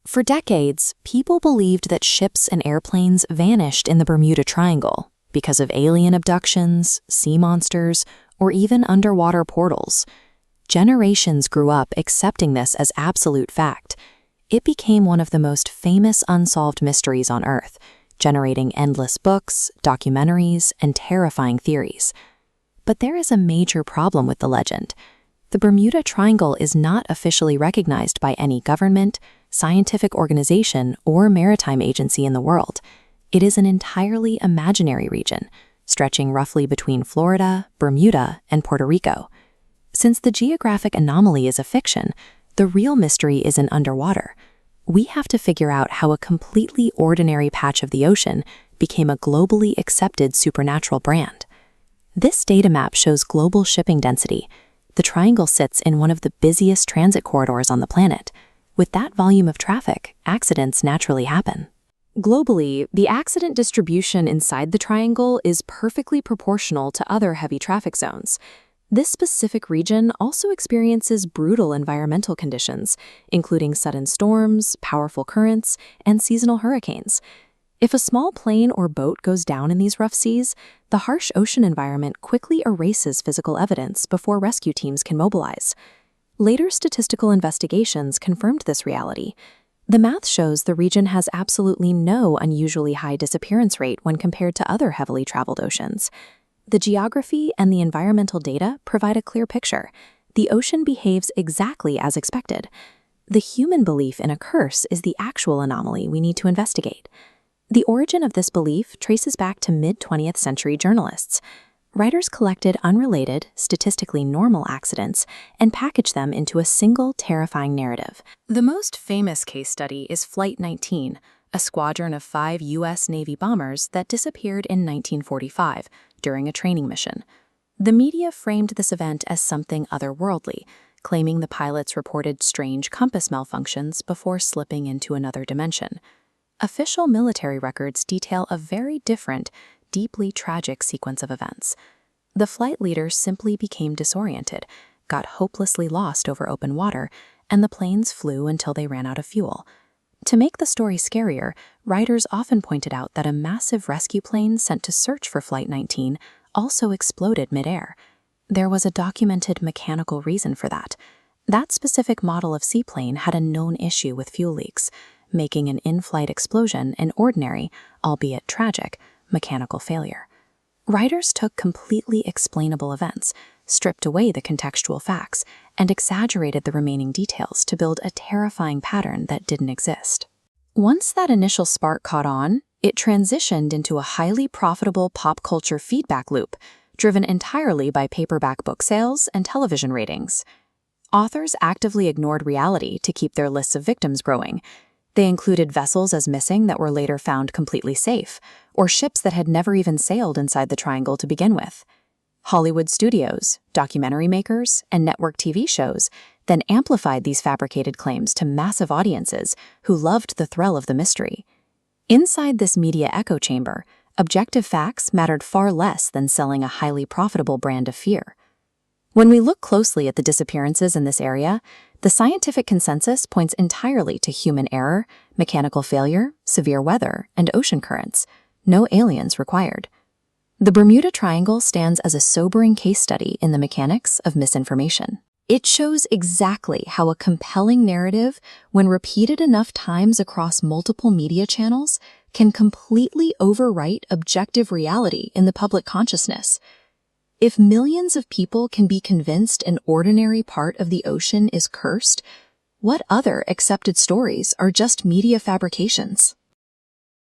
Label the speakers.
Speaker 1: For decades, people believed that ships and airplanes vanished in the Bermuda Triangle because of alien abductions, sea monsters, or even underwater portals. Generations grew up accepting this as absolute fact. It became one of the most famous unsolved mysteries on Earth, generating endless books, documentaries, and terrifying theories. But there is a major problem with the legend. The Bermuda Triangle is not officially recognized by any government, scientific organization, or maritime agency in the world. It is an entirely imaginary region, stretching roughly between Florida, Bermuda, and Puerto Rico. Since the geographic anomaly is a fiction, the real mystery isn't underwater. We have to figure out how a completely ordinary patch of the ocean became a globally accepted supernatural brand. This data map shows global shipping density. The triangle sits in one of the busiest transit corridors on the planet. With that volume of traffic, accidents naturally happen. Globally, the accident distribution inside the triangle is perfectly proportional to other heavy traffic zones. This specific region also experiences brutal environmental conditions, including sudden storms, powerful currents, and seasonal hurricanes. If a small plane or boat goes down in these rough seas, the harsh ocean environment quickly erases physical evidence before rescue teams can mobilize. Later statistical investigations confirmed this reality. The math shows the region has absolutely no unusually high disappearance rate when compared to other heavily traveled oceans. The geography and the environmental data provide a clear picture. The ocean behaves exactly as expected. The human belief in a curse is the actual anomaly we need to investigate. The origin of this belief traces back to mid-20th century journalists. Writers collected unrelated, statistically normal accidents and packaged them into a single terrifying narrative. The most famous case study is Flight 19, a squadron of 5 U.S. Navy bombers that disappeared in 1945 during a training mission. The media framed this event as something otherworldly, claiming the pilots reported strange compass malfunctions before slipping into another dimension. Official military records detail a very different, deeply tragic sequence of events. The flight leader simply became disoriented, got hopelessly lost over open water, and the planes flew until they ran out of fuel. To make the story scarier, writers often pointed out that a massive rescue plane sent to search for Flight 19 also exploded midair. There was a documented mechanical reason for that. That specific model of seaplane had a known issue with fuel leaks, making an in-flight explosion an ordinary, albeit tragic, mechanical failure. Writers took completely explainable events, stripped away the contextual facts, and exaggerated the remaining details to build a terrifying pattern that didn't exist. Once that initial spark caught on, it transitioned into a highly profitable pop culture feedback loop, driven entirely by paperback book sales and television ratings. Authors actively ignored reality to keep their lists of victims growing. They included vessels as missing that were later found completely safe, or ships that had never even sailed inside the triangle to begin with. Hollywood studios, documentary makers, and network TV shows then amplified these fabricated claims to massive audiences who loved the thrill of the mystery. Inside this media echo chamber, objective facts mattered far less than selling a highly profitable brand of fear. When we look closely at the disappearances in this area, the scientific consensus points entirely to human error, mechanical failure, severe weather, and ocean currents. No aliens required. The Bermuda Triangle stands as a sobering case study in the mechanics of misinformation. It shows exactly how a compelling narrative, when repeated enough times across multiple media channels, can completely overwrite objective reality in the public consciousness. If millions of people can be convinced an ordinary part of the ocean is cursed, what other accepted stories are just media fabrications?